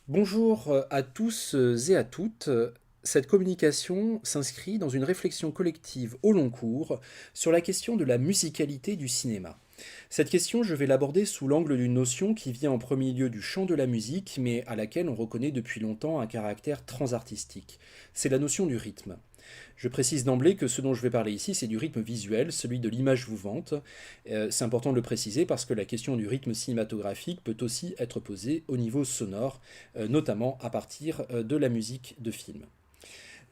Bonjour à tous et à toutes. Cette communication s'inscrit dans une réflexion collective au long cours sur la question de la musicalité du cinéma. Cette question, je vais l'aborder sous l'angle d'une notion qui vient en premier lieu du champ de la musique, mais à laquelle on reconnaît depuis longtemps un caractère transartistique. C'est la notion du rythme. Je précise d'emblée que ce dont je vais parler ici, c'est du rythme visuel, celui de l'image mouvante. C'est important de le préciser parce que la question du rythme cinématographique peut aussi être posée au niveau sonore, notamment à partir de la musique de film.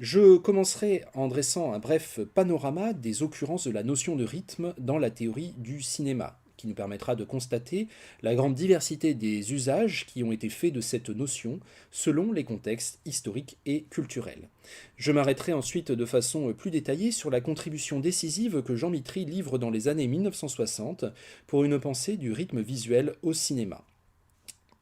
Je commencerai en dressant un bref panorama des occurrences de la notion de rythme dans la théorie du cinéma, qui nous permettra de constater la grande diversité des usages qui ont été faits de cette notion selon les contextes historiques et culturels. Je m'arrêterai ensuite de façon plus détaillée sur la contribution décisive que Jean Mitry livre dans les années 1960 pour une pensée du rythme visuel au cinéma.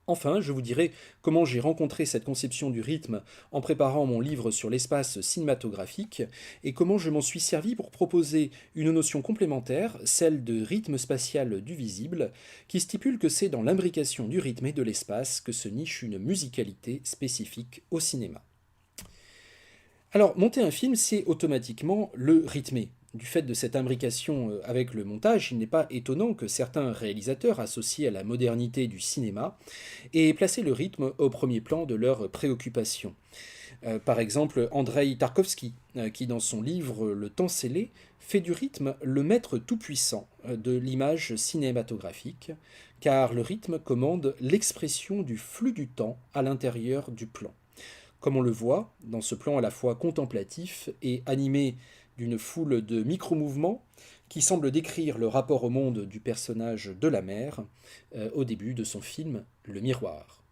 Enfin, je vous dirai comment j'ai rencontré cette conception du rythme en préparant mon livre sur l'espace cinématographique et comment je m'en suis servi pour proposer une notion complémentaire, celle de rythme spatial du visible, qui stipule que c'est dans l'imbrication du rythme et de l'espace que se niche une musicalité spécifique au cinéma. Alors, monter un film, c'est automatiquement le rythmer. Du fait de cette imbrication avec le montage, il n'est pas étonnant que certains réalisateurs associés à la modernité du cinéma aient placé le rythme au premier plan de leurs préoccupations. Par exemple, Andrei Tarkovsky, qui dans son livre Le temps scellé, fait du rythme le maître tout-puissant de l'image cinématographique, car le rythme commande l'expression du flux du temps à l'intérieur du plan. Comme on le voit, dans ce plan à la fois contemplatif et animé d'une foule de micro-mouvements qui semblent décrire le rapport au monde du personnage de la mère au début de son film Le Miroir.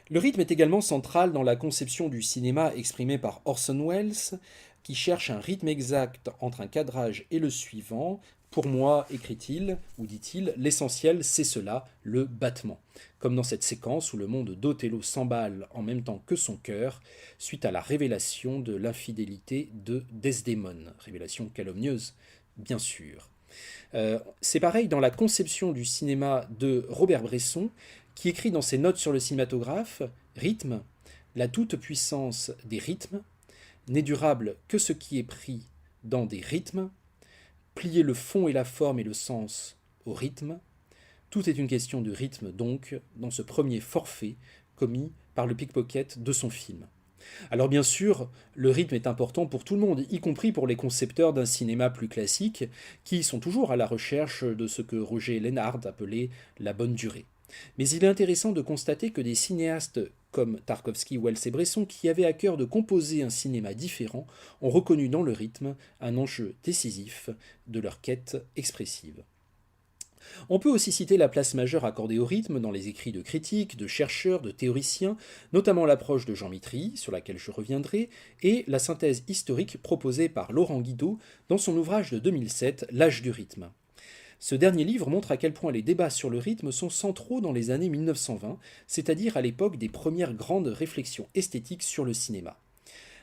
Le rythme est également central dans la conception du cinéma exprimée par Orson Welles, qui cherche un rythme exact entre un cadrage et le suivant. Pour moi, écrit-il, ou dit-il, l'essentiel c'est cela, le battement. Comme dans cette séquence où le monde d'Othello s'emballe en même temps que son cœur, suite à la révélation de l'infidélité de Desdémone. Révélation calomnieuse, bien sûr. C'est pareil dans la conception du cinéma de Robert Bresson, qui écrit dans ses notes sur le cinématographe rythme, la toute-puissance des rythmes, n'est durable que ce qui est pris dans des rythmes, plier le fond et la forme et le sens au rythme. Tout est une question de rythme, donc, dans ce premier forfait commis par le pickpocket de son film. Alors bien sûr, le rythme est important pour tout le monde, y compris pour les concepteurs d'un cinéma plus classique, qui sont toujours à la recherche de ce que Roger Lenhard appelait la bonne durée. Mais il est intéressant de constater que des cinéastes comme Tarkovsky, Wells et Bresson, qui avaient à cœur de composer un cinéma différent, ont reconnu dans le rythme un enjeu décisif de leur quête expressive. On peut aussi citer la place majeure accordée au rythme dans les écrits de critiques, de chercheurs, de théoriciens, notamment l'approche de Jean Mitry, sur laquelle je reviendrai, et la synthèse historique proposée par Laurent Guido dans son ouvrage de 2007, L'âge du rythme. Ce dernier livre montre à quel point les débats sur le rythme sont centraux dans les années 1920, c'est-à-dire à l'époque des premières grandes réflexions esthétiques sur le cinéma.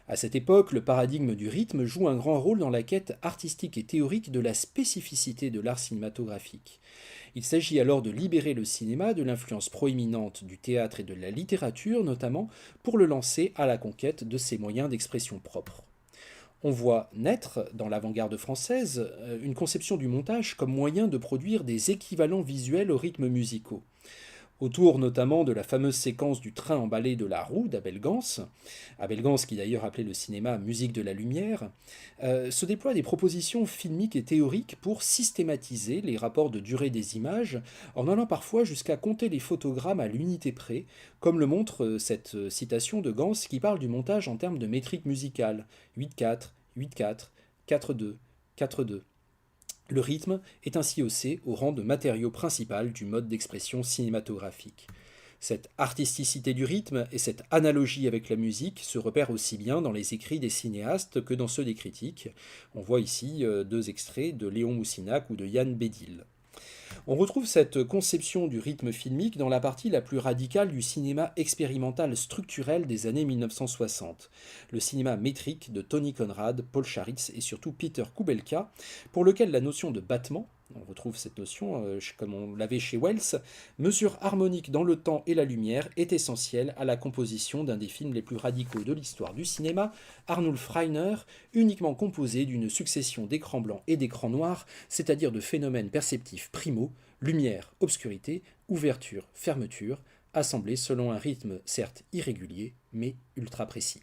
À cette époque, le paradigme du rythme joue un grand rôle dans la quête artistique et théorique de la spécificité de l'art cinématographique. Il s'agit alors de libérer le cinéma de l'influence proéminente du théâtre et de la littérature notamment pour le lancer à la conquête de ses moyens d'expression propres. On voit naître, dans l'avant-garde française, une conception du montage comme moyen de produire des équivalents visuels aux rythmes musicaux. Autour notamment de la fameuse séquence du train emballé de la roue d'Abel Gance, Abel Gance qui d'ailleurs appelait le cinéma musique de la lumière, se déploient des propositions filmiques et théoriques pour systématiser les rapports de durée des images, en allant parfois jusqu'à compter les photogrammes à l'unité près, comme le montre cette citation de Gance qui parle du montage en termes de métrique musicale, 8-4, 8-4, 4-2, 4-2. Le rythme est ainsi haussé au rang de matériau principal du mode d'expression cinématographique. Cette artisticité du rythme et cette analogie avec la musique se repèrent aussi bien dans les écrits des cinéastes que dans ceux des critiques. On voit ici deux extraits de Léon Moussinac ou de Yann Bédil. On retrouve cette conception du rythme filmique dans la partie la plus radicale du cinéma expérimental structurel des années 1960, le cinéma métrique de Tony Conrad, Paul Charitz et surtout Peter Kubelka, pour lequel la notion de battement, on retrouve cette notion, comme on l'avait chez Wells, mesure harmonique dans le temps et la lumière est essentielle à la composition d'un des films les plus radicaux de l'histoire du cinéma, Arnulf Reiner, uniquement composé d'une succession d'écrans blancs et d'écrans noirs, c'est-à-dire de phénomènes perceptifs primaux, lumière, obscurité, ouverture, fermeture, assemblés selon un rythme certes irrégulier, mais ultra précis.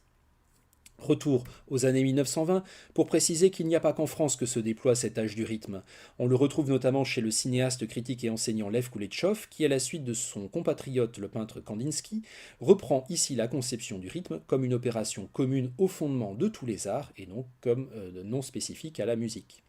Retour aux années 1920 pour préciser qu'il n'y a pas qu'en France que se déploie cet âge du rythme. On le retrouve notamment chez le cinéaste, critique et enseignant Lev Kouletchov, qui, à la suite de son compatriote le peintre Kandinsky, reprend ici la conception du rythme comme une opération commune au fondement de tous les arts et non comme non spécifique à la musique.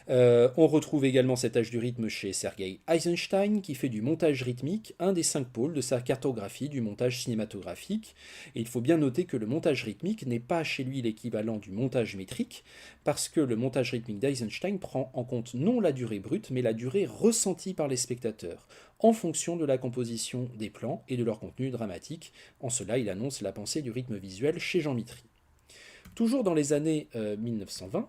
On retrouve également cet âge du rythme chez Sergei Eisenstein, qui fait du montage rythmique un des 5 pôles de sa cartographie du montage cinématographique. Et il faut bien noter que le montage rythmique n'est pas chez lui l'équivalent du montage métrique, parce que le montage rythmique d'Eisenstein prend en compte non la durée brute, mais la durée ressentie par les spectateurs, en fonction de la composition des plans et de leur contenu dramatique. En cela, il annonce la pensée du rythme visuel chez Jean Mitry. Toujours dans les années 1920,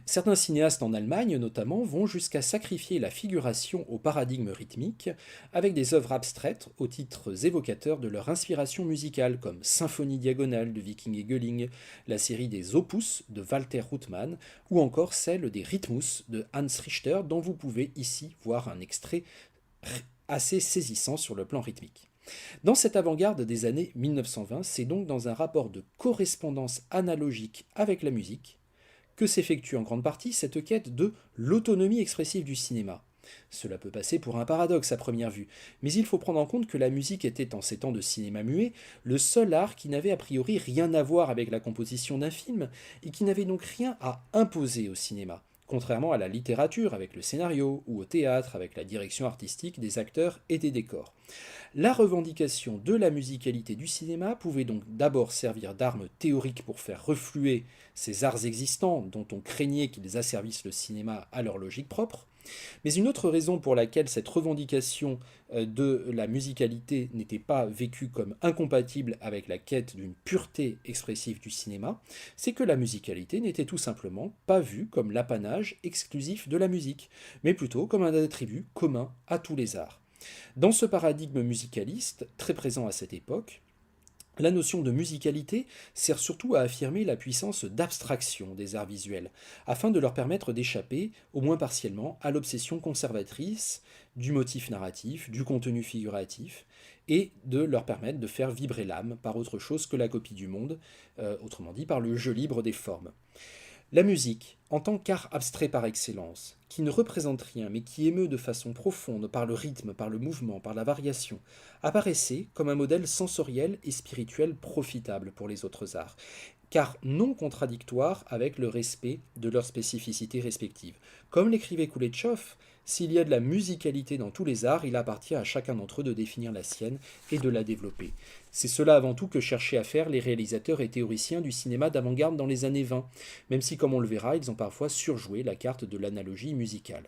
certains cinéastes en Allemagne, notamment, vont jusqu'à sacrifier la figuration au paradigme rythmique avec des œuvres abstraites aux titres évocateurs de leur inspiration musicale, comme Symphonie diagonale de Viking et Gölling, la série des Opus de Walter Ruttmann, ou encore celle des Rhythmus de Hans Richter, dont vous pouvez ici voir un extrait assez saisissant sur le plan rythmique. Dans cette avant-garde des années 1920, c'est donc dans un rapport de correspondance analogique avec la musique que s'effectue en grande partie cette quête de l'autonomie expressive du cinéma. Cela peut passer pour un paradoxe à première vue, mais il faut prendre en compte que la musique était, en ces temps de cinéma muet, le seul art qui n'avait a priori rien à voir avec la composition d'un film et qui n'avait donc rien à imposer au cinéma, contrairement à la littérature avec le scénario ou au théâtre avec la direction artistique des acteurs et des décors. La revendication de la musicalité du cinéma pouvait donc d'abord servir d'arme théorique pour faire refluer ces arts existants dont on craignait qu'ils asservissent le cinéma à leur logique propre. Mais une autre raison pour laquelle cette revendication de la musicalité n'était pas vécue comme incompatible avec la quête d'une pureté expressive du cinéma, c'est que la musicalité n'était tout simplement pas vue comme l'apanage exclusif de la musique, mais plutôt comme un attribut commun à tous les arts. Dans ce paradigme musicaliste, très présent à cette époque, la notion de musicalité sert surtout à affirmer la puissance d'abstraction des arts visuels, afin de leur permettre d'échapper, au moins partiellement, à l'obsession conservatrice du motif narratif, du contenu figuratif, et de leur permettre de faire vibrer l'âme par autre chose que la copie du monde, autrement dit par le jeu libre des formes. La musique, en tant qu'art abstrait par excellence, qui ne représente rien mais qui émeut de façon profonde par le rythme, par le mouvement, par la variation, apparaissait comme un modèle sensoriel et spirituel profitable pour les autres arts, car non contradictoire avec le respect de leurs spécificités respectives. Comme l'écrivait Kouletchov, s'il y a de la musicalité dans tous les arts, il appartient à chacun d'entre eux de définir la sienne et de la développer. C'est cela avant tout que cherchaient à faire les réalisateurs et théoriciens du cinéma d'avant-garde dans les années 20, même si, comme on le verra, ils ont parfois surjoué la carte de l'analogie musicale.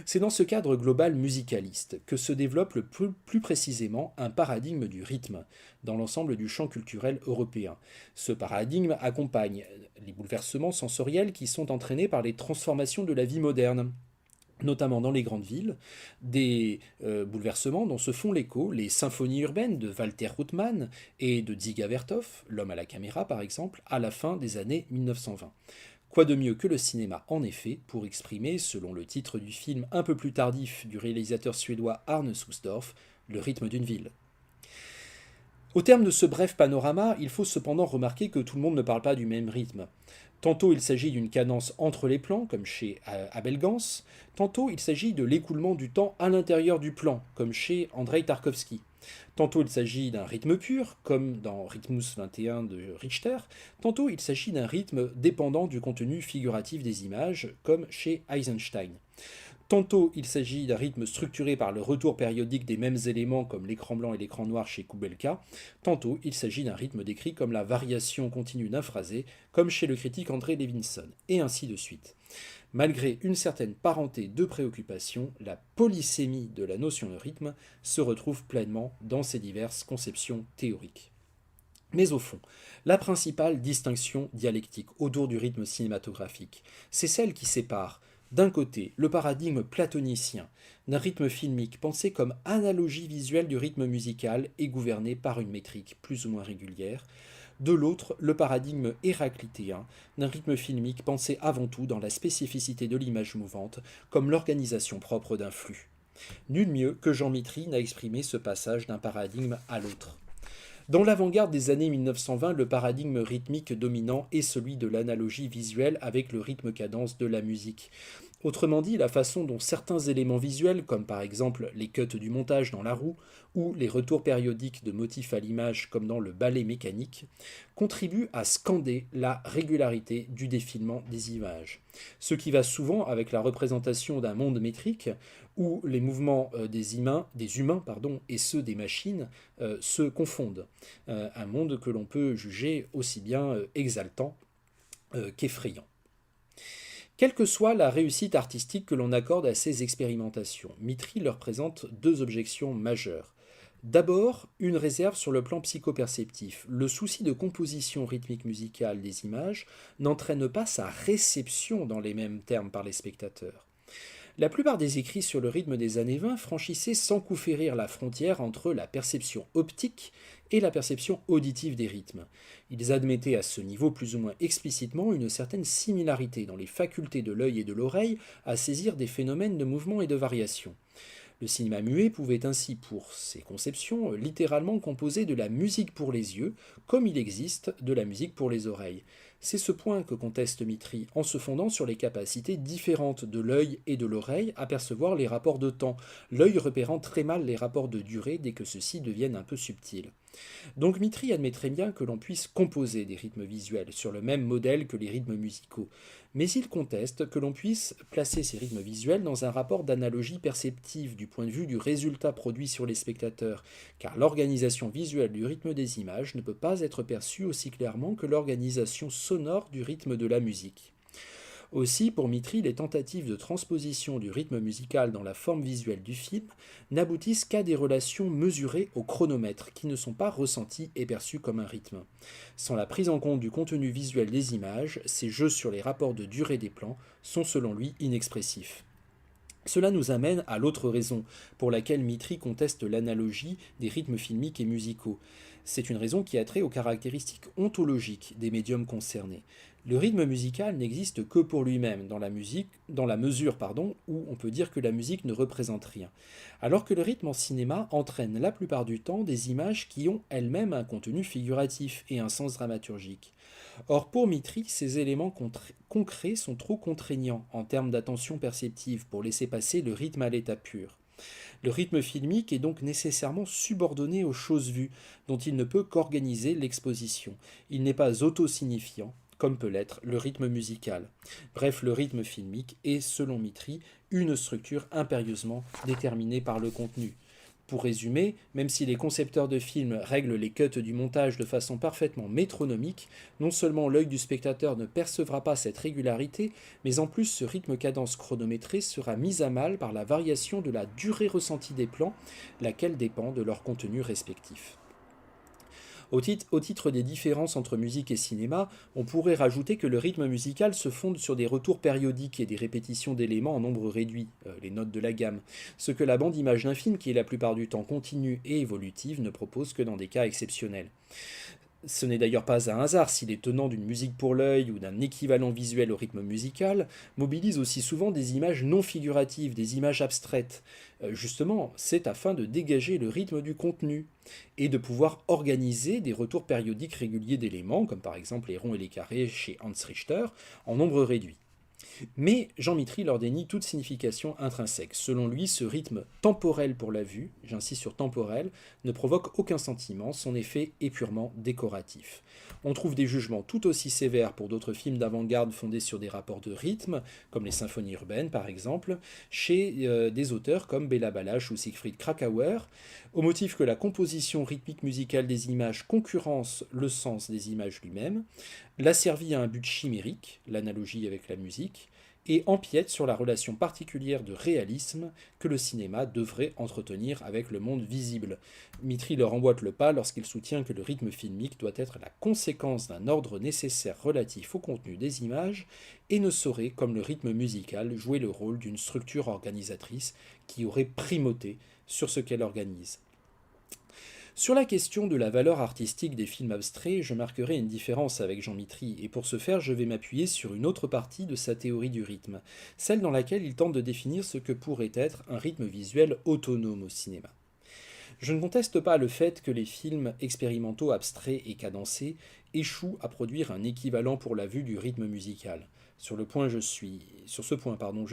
C'est dans ce cadre global musicaliste que se développe plus précisément un paradigme du rythme dans l'ensemble du champ culturel européen. Ce paradigme accompagne les bouleversements sensoriels qui sont entraînés par les transformations de la vie moderne, notamment dans les grandes villes, des bouleversements dont se font l'écho les symphonies urbaines de Walter Ruttmann et de Dziga Vertov, L'homme à la caméra par exemple, à la fin des années 1920. Quoi de mieux que le cinéma, en effet, pour exprimer, selon le titre du film un peu plus tardif du réalisateur suédois Arne Susdorf, le rythme d'une ville. Au terme de ce bref panorama, il faut cependant remarquer que tout le monde ne parle pas du même rythme. Tantôt il s'agit d'une cadence entre les plans, comme chez Abel Gance, tantôt il s'agit de l'écoulement du temps à l'intérieur du plan, comme chez Andrei Tarkovsky. Tantôt il s'agit d'un rythme pur, comme dans Rhythmus 21 de Richter, tantôt il s'agit d'un rythme dépendant du contenu figuratif des images, comme chez Eisenstein. Tantôt il s'agit d'un rythme structuré par le retour périodique des mêmes éléments comme l'écran blanc et l'écran noir chez Kubelka, tantôt il s'agit d'un rythme décrit comme la variation continue d'un phrasé, comme chez le critique André Levinson, et ainsi de suite. Malgré une certaine parenté de préoccupation, la polysémie de la notion de rythme se retrouve pleinement dans ces diverses conceptions théoriques. Mais au fond, la principale distinction dialectique autour du rythme cinématographique, c'est celle qui sépare D'un côté, le paradigme platonicien d'un rythme filmique pensé comme analogie visuelle du rythme musical et gouverné par une métrique plus ou moins régulière. De l'autre, le paradigme héraclitéen d'un rythme filmique pensé avant tout dans la spécificité de l'image mouvante comme l'organisation propre d'un flux. Nul mieux que Jean Mitry n'a exprimé ce passage d'un paradigme à l'autre. Dans l'avant-garde des années 1920, le paradigme rythmique dominant est celui de l'analogie visuelle avec le rythme-cadence de la musique. Autrement dit, la façon dont certains éléments visuels, comme par exemple les cuts du montage dans la roue ou les retours périodiques de motifs à l'image comme dans le ballet mécanique, contribuent à scander la régularité du défilement des images. Ce qui va souvent avec la représentation d'un monde métrique où les mouvements des humains et ceux des machines se confondent. Un monde que l'on peut juger aussi bien exaltant qu'effrayant. Quelle que soit la réussite artistique que l'on accorde à ces expérimentations, Mitry leur présente deux objections majeures. D'abord, une réserve sur le plan psychoperceptif. Le souci de composition rythmique musicale des images n'entraîne pas sa réception dans les mêmes termes par les spectateurs. La plupart des écrits sur le rythme des années 20 franchissaient sans coup férir la frontière entre la perception optique et la perception auditive des rythmes. Ils admettaient à ce niveau plus ou moins explicitement une certaine similarité dans les facultés de l'œil et de l'oreille à saisir des phénomènes de mouvement et de variation. Le cinéma muet pouvait ainsi, pour ses conceptions, littéralement composer de la musique pour les yeux, comme il existe de la musique pour les oreilles. C'est ce point que conteste Mitry, en se fondant sur les capacités différentes de l'œil et de l'oreille à percevoir les rapports de temps, l'œil repérant très mal les rapports de durée dès que ceux-ci deviennent un peu subtils. Donc Mitry admettrait bien que l'on puisse composer des rythmes visuels sur le même modèle que les rythmes musicaux, mais il conteste que l'on puisse placer ces rythmes visuels dans un rapport d'analogie perceptive du point de vue du résultat produit sur les spectateurs, car l'organisation visuelle du rythme des images ne peut pas être perçue aussi clairement que l'organisation sonore du rythme de la musique. Aussi, pour Mitry, les tentatives de transposition du rythme musical dans la forme visuelle du film n'aboutissent qu'à des relations mesurées au chronomètre, qui ne sont pas ressenties et perçues comme un rythme. Sans la prise en compte du contenu visuel des images, ces jeux sur les rapports de durée des plans sont selon lui inexpressifs. Cela nous amène à l'autre raison pour laquelle Mitry conteste l'analogie des rythmes filmiques et musicaux. C'est une raison qui a trait aux caractéristiques ontologiques des médiums concernés. Le rythme musical n'existe que pour lui-même dans la mesure où on peut dire que la musique ne représente rien. Alors que le rythme en cinéma entraîne la plupart du temps des images qui ont elles-mêmes un contenu figuratif et un sens dramaturgique. Or, pour Mitry, ces éléments concrets sont trop contraignants en termes d'attention perceptive pour laisser passer le rythme à l'état pur. Le rythme filmique est donc nécessairement subordonné aux choses vues, dont il ne peut qu'organiser l'exposition. Il n'est pas auto-signifiant, comme peut l'être le rythme musical. Bref, le rythme filmique est, selon Mitry, une structure impérieusement déterminée par le contenu. Pour résumer, même si les concepteurs de films règlent les cuts du montage de façon parfaitement métronomique, non seulement l'œil du spectateur ne percevra pas cette régularité, mais en plus ce rythme-cadence chronométré sera mis à mal par la variation de la durée ressentie des plans, laquelle dépend de leur contenu respectif. Au titre des différences entre musique et cinéma, on pourrait rajouter que le rythme musical se fonde sur des retours périodiques et des répétitions d'éléments en nombre réduit, les notes de la gamme, ce que la bande-image d'un film, qui est la plupart du temps continue et évolutive, ne propose que dans des cas exceptionnels. Ce n'est d'ailleurs pas un hasard si les tenants d'une musique pour l'œil ou d'un équivalent visuel au rythme musical mobilisent aussi souvent des images non figuratives, des images abstraites. Justement, c'est afin de dégager le rythme du contenu et de pouvoir organiser des retours périodiques réguliers d'éléments, comme par exemple les ronds et les carrés chez Hans Richter, en nombre réduit. Mais Jean Mitry leur dénie toute signification intrinsèque. Selon lui, ce rythme temporel pour la vue, j'insiste sur temporel, ne provoque aucun sentiment, son effet est purement décoratif. On trouve des jugements tout aussi sévères pour d'autres films d'avant-garde fondés sur des rapports de rythme, comme les symphonies urbaines par exemple, chez des auteurs comme Béla Balázs ou Siegfried Kracauer, au motif que la composition rythmique musicale des images concurrence le sens des images lui-même, l'asservit à un but chimérique, l'analogie avec la musique, et empiète sur la relation particulière de réalisme que le cinéma devrait entretenir avec le monde visible. Mitry leur emboîte le pas lorsqu'il soutient que le rythme filmique doit être la conséquence d'un ordre nécessaire relatif au contenu des images et ne saurait, comme le rythme musical, jouer le rôle d'une structure organisatrice qui aurait primauté sur ce qu'elle organise. Sur la question de la valeur artistique des films abstraits, je marquerai une différence avec Jean Mitry, et pour ce faire, je vais m'appuyer sur une autre partie de sa théorie du rythme, celle dans laquelle il tente de définir ce que pourrait être un rythme visuel autonome au cinéma. Je ne conteste pas le fait que les films expérimentaux abstraits et cadencés échouent à produire un équivalent pour la vue du rythme musical. Sur ce point, je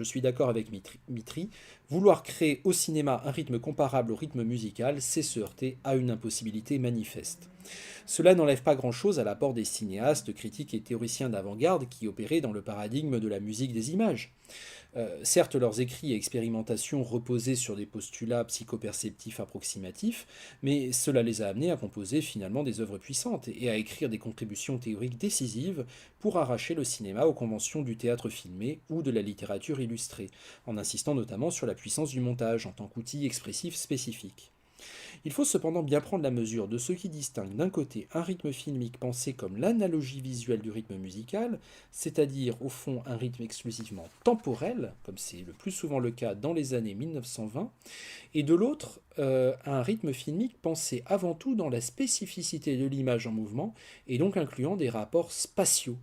suis d'accord avec Mitry. Vouloir créer au cinéma un rythme comparable au rythme musical, c'est se heurter à une impossibilité manifeste. Cela n'enlève pas grand-chose à l'apport des cinéastes, critiques et théoriciens d'avant-garde qui opéraient dans le paradigme de la musique des images. Certes, leurs écrits et expérimentations reposaient sur des postulats psychoperceptifs approximatifs, mais cela les a amenés à composer finalement des œuvres puissantes et à écrire des contributions théoriques décisives pour arracher le cinéma aux conventions du théâtre filmé ou de la littérature illustrée, en insistant notamment sur la puissance du montage en tant qu'outil expressif spécifique. Il faut cependant bien prendre la mesure de ce qui distingue d'un côté un rythme filmique pensé comme l'analogie visuelle du rythme musical, c'est-à-dire au fond un rythme exclusivement temporel, comme c'est le plus souvent le cas dans les années 1920, et de l'autre un rythme filmique pensé avant tout dans la spécificité de l'image en mouvement, et donc incluant des rapports spatiaux,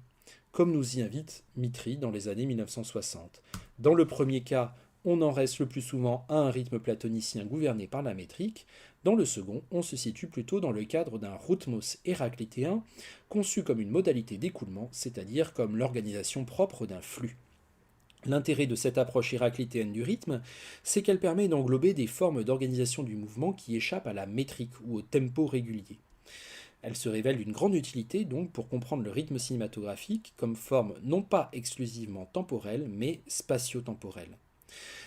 comme nous y invite Mitry dans les années 1960. Dans le premier cas, on en reste le plus souvent à un rythme platonicien gouverné par la métrique. Dans le second, on se situe plutôt dans le cadre d'un rhythmos héraclitéen, conçu comme une modalité d'écoulement, c'est-à-dire comme l'organisation propre d'un flux. L'intérêt de cette approche héraclitéenne du rythme, c'est qu'elle permet d'englober des formes d'organisation du mouvement qui échappent à la métrique ou au tempo régulier. Elle se révèle d'une grande utilité donc pour comprendre le rythme cinématographique comme forme non pas exclusivement temporelle, mais spatio-temporelle.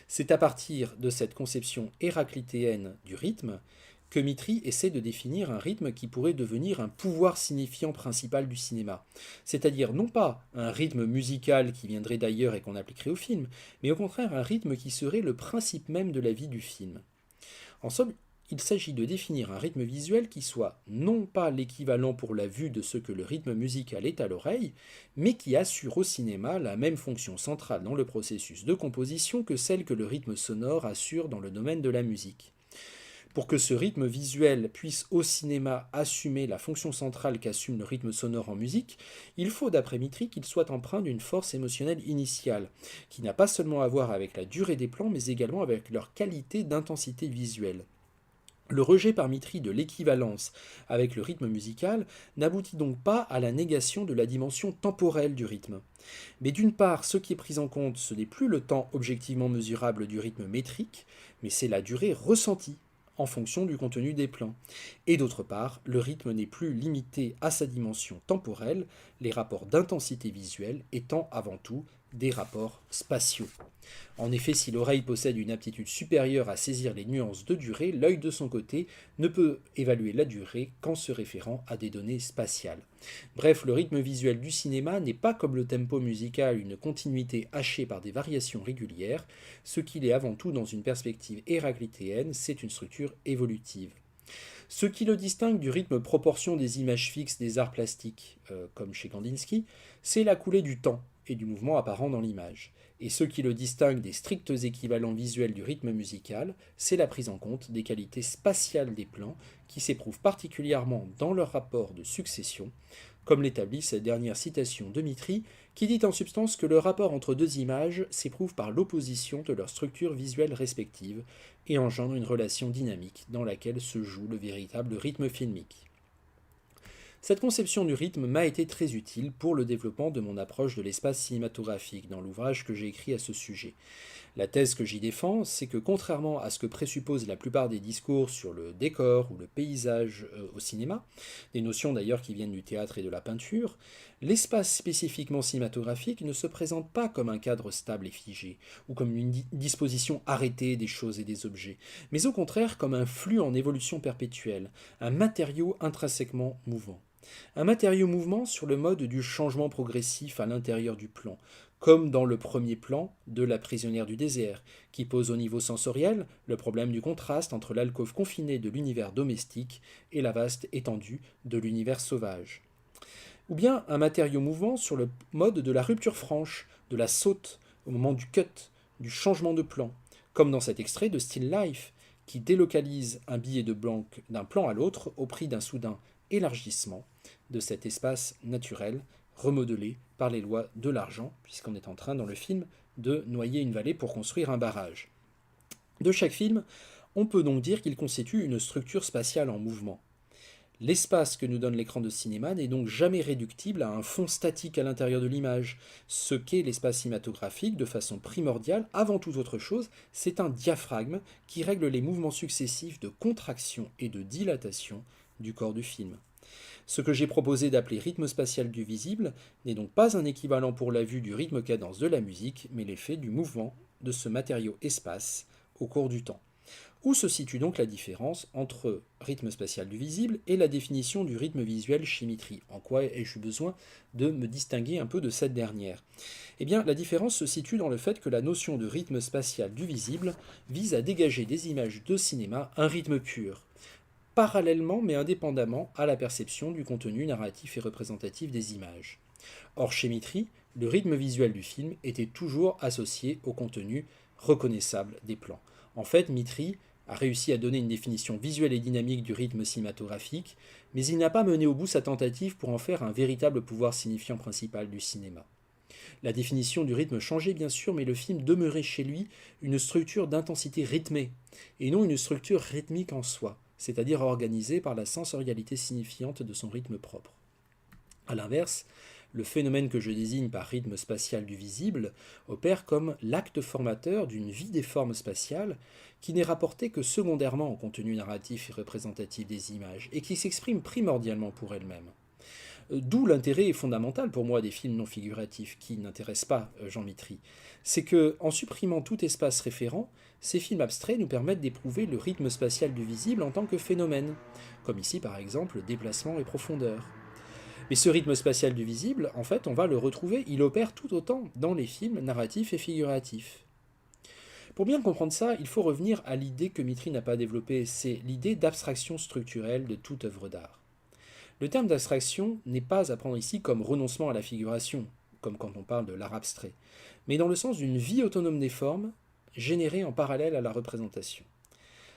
C'est à partir de cette conception héraclitéenne du rythme que Mitry essaie de définir un rythme qui pourrait devenir un pouvoir signifiant principal du cinéma. C'est-à-dire non pas un rythme musical qui viendrait d'ailleurs et qu'on appliquerait au film, mais au contraire un rythme qui serait le principe même de la vie du film. En somme, il s'agit de définir un rythme visuel qui soit non pas l'équivalent pour la vue de ce que le rythme musical est à l'oreille, mais qui assure au cinéma la même fonction centrale dans le processus de composition que celle que le rythme sonore assure dans le domaine de la musique. Pour que ce rythme visuel puisse au cinéma assumer la fonction centrale qu'assume le rythme sonore en musique, il faut d'après Mitry qu'il soit empreint d'une force émotionnelle initiale, qui n'a pas seulement à voir avec la durée des plans, mais également avec leur qualité d'intensité visuelle. Le rejet par Mitry de l'équivalence avec le rythme musical n'aboutit donc pas à la négation de la dimension temporelle du rythme. Mais d'une part, ce qui est pris en compte, ce n'est plus le temps objectivement mesurable du rythme métrique, mais c'est la durée ressentie en fonction du contenu des plans. Et d'autre part, le rythme n'est plus limité à sa dimension temporelle, les rapports d'intensité visuelle étant avant tout des rapports spatiaux. En effet, si l'oreille possède une aptitude supérieure à saisir les nuances de durée, l'œil de son côté ne peut évaluer la durée qu'en se référant à des données spatiales. Bref, le rythme visuel du cinéma n'est pas comme le tempo musical une continuité hachée par des variations régulières, ce qu'il est avant tout dans une perspective héraclitéenne, c'est une structure évolutive. Ce qui le distingue du rythme proportion des images fixes des arts plastiques, comme chez Kandinsky, c'est la coulée du temps et du mouvement apparent dans l'image. Et ce qui le distingue des stricts équivalents visuels du rythme musical, c'est la prise en compte des qualités spatiales des plans qui s'éprouvent particulièrement dans leur rapport de succession, comme l'établit cette dernière citation de Mitry, qui dit en substance que le rapport entre deux images s'éprouve par l'opposition de leurs structures visuelles respectives et engendre une relation dynamique dans laquelle se joue le véritable rythme filmique. Cette conception du rythme m'a été très utile pour le développement de mon approche de l'espace cinématographique dans l'ouvrage que j'ai écrit à ce sujet. La thèse que j'y défends, c'est que contrairement à ce que présupposent la plupart des discours sur le décor ou le paysage au cinéma, des notions d'ailleurs qui viennent du théâtre et de la peinture, l'espace spécifiquement cinématographique ne se présente pas comme un cadre stable et figé, ou comme une disposition arrêtée des choses et des objets, mais au contraire comme un flux en évolution perpétuelle, un matériau intrinsèquement mouvant. Un matériau mouvement sur le mode du changement progressif à l'intérieur du plan, comme dans le premier plan de La prisonnière du désert, qui pose au niveau sensoriel le problème du contraste entre l'alcôve confinée de l'univers domestique et la vaste étendue de l'univers sauvage. Ou bien un matériau mouvant sur le mode de la rupture franche, de la saute, au moment du cut, du changement de plan, comme dans cet extrait de Still Life, qui délocalise un billet de banque d'un plan à l'autre au prix d'un soudain élargissement de cet espace naturel remodelé par les lois de l'argent, puisqu'on est en train dans le film de noyer une vallée pour construire un barrage. De chaque film, on peut donc dire qu'il constitue une structure spatiale en mouvement. L'espace que nous donne l'écran de cinéma n'est donc jamais réductible à un fond statique à l'intérieur de l'image. Ce qu'est l'espace cinématographique, de façon primordiale, avant toute autre chose, c'est un diaphragme qui règle les mouvements successifs de contraction et de dilatation du corps du film. Ce que j'ai proposé d'appeler rythme spatial du visible n'est donc pas un équivalent pour la vue du rythme cadence de la musique, mais l'effet du mouvement de ce matériau espace au cours du temps. Où se situe donc la différence entre rythme spatial du visible et la définition du rythme visuel chez Mitry? En quoi ai-je besoin de me distinguer un peu de cette dernière? Eh bien, la différence se situe dans le fait que la notion de rythme spatial du visible vise à dégager des images de cinéma un rythme pur, parallèlement mais indépendamment à la perception du contenu narratif et représentatif des images. Or, chez Mitry, le rythme visuel du film était toujours associé au contenu reconnaissable des plans. En fait, Mitry a réussi à donner une définition visuelle et dynamique du rythme cinématographique, mais il n'a pas mené au bout sa tentative pour en faire un véritable pouvoir signifiant principal du cinéma. La définition du rythme changeait bien sûr, mais le film demeurait chez lui une structure d'intensité rythmée, et non une structure rythmique en soi, c'est-à-dire organisée par la sensorialité signifiante de son rythme propre. A l'inverse, le phénomène que je désigne par rythme spatial du visible opère comme l'acte formateur d'une vie des formes spatiales qui n'est rapporté que secondairement au contenu narratif et représentatif des images et qui s'exprime primordialement pour elles-mêmes. D'où l'intérêt fondamental pour moi des films non figuratifs qui n'intéressent pas Jean Mitry. C'est que, en supprimant tout espace référent, ces films abstraits nous permettent d'éprouver le rythme spatial du visible en tant que phénomène, comme ici par exemple déplacement et profondeur. Mais ce rythme spatial du visible, en fait, on va le retrouver, il opère tout autant dans les films narratifs et figuratifs. Pour bien comprendre ça, il faut revenir à l'idée que Mitry n'a pas développée, c'est l'idée d'abstraction structurelle de toute œuvre d'art. Le terme d'abstraction n'est pas à prendre ici comme renoncement à la figuration, comme quand on parle de l'art abstrait, mais dans le sens d'une vie autonome des formes, générée en parallèle à la représentation.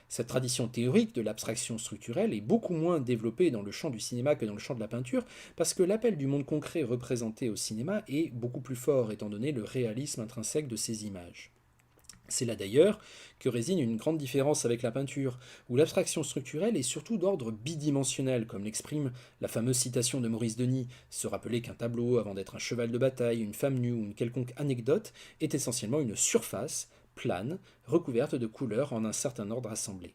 Cette tradition théorique de l'abstraction structurelle est beaucoup moins développée dans le champ du cinéma que dans le champ de la peinture, parce que l'appel du monde concret représenté au cinéma est beaucoup plus fort, étant donné le réalisme intrinsèque de ces images. C'est là d'ailleurs que réside une grande différence avec la peinture, où l'abstraction structurelle est surtout d'ordre bidimensionnel, comme l'exprime la fameuse citation de Maurice Denis, se rappeler qu'un tableau, avant d'être un cheval de bataille, une femme nue ou une quelconque anecdote, est essentiellement une surface, plane, recouverte de couleurs en un certain ordre assemblé.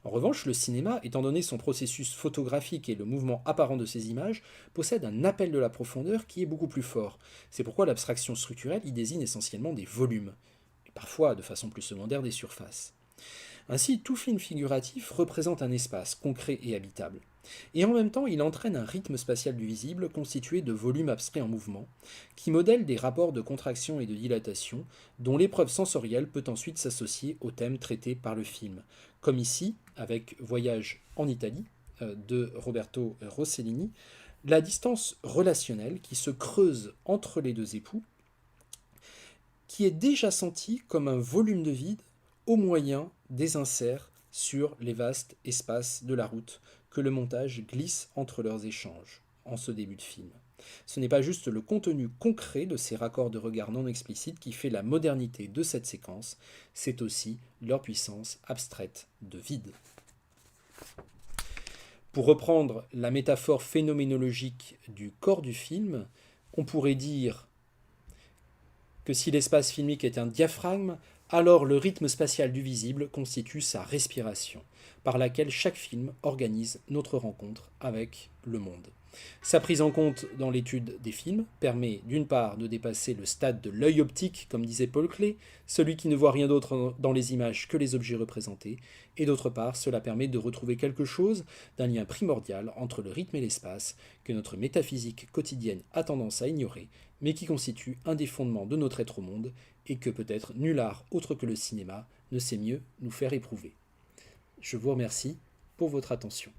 En revanche, le cinéma, étant donné son processus photographique et le mouvement apparent de ses images, possède un appel de la profondeur qui est beaucoup plus fort. C'est pourquoi l'abstraction structurelle y désigne essentiellement des volumes, et parfois, de façon plus secondaire, des surfaces. Ainsi, tout film figuratif représente un espace concret et habitable. Et en même temps, il entraîne un rythme spatial du visible constitué de volumes abstraits en mouvement, qui modèlent des rapports de contraction et de dilatation, dont l'épreuve sensorielle peut ensuite s'associer aux thèmes traités par le film, comme ici avec Voyage en Italie de Roberto Rossellini, la distance relationnelle qui se creuse entre les deux époux, qui est déjà sentie comme un volume de vide au moyen des inserts sur les vastes espaces de la route que le montage glisse entre leurs échanges en ce début de film. Ce n'est pas juste le contenu concret de ces raccords de regard non explicites qui fait la modernité de cette séquence, c'est aussi leur puissance abstraite de vide. Pour reprendre la métaphore phénoménologique du corps du film, on pourrait dire que si l'espace filmique est un diaphragme, alors le rythme spatial du visible constitue sa respiration, par laquelle chaque film organise notre rencontre avec le monde. Sa prise en compte dans l'étude des films permet d'une part de dépasser le stade de l'œil optique, comme disait Paul Klee, celui qui ne voit rien d'autre dans les images que les objets représentés, et d'autre part cela permet de retrouver quelque chose d'un lien primordial entre le rythme et l'espace que notre métaphysique quotidienne a tendance à ignorer, mais qui constitue un des fondements de notre être au monde, et que peut-être nul art autre que le cinéma ne sait mieux nous faire éprouver. Je vous remercie pour votre attention.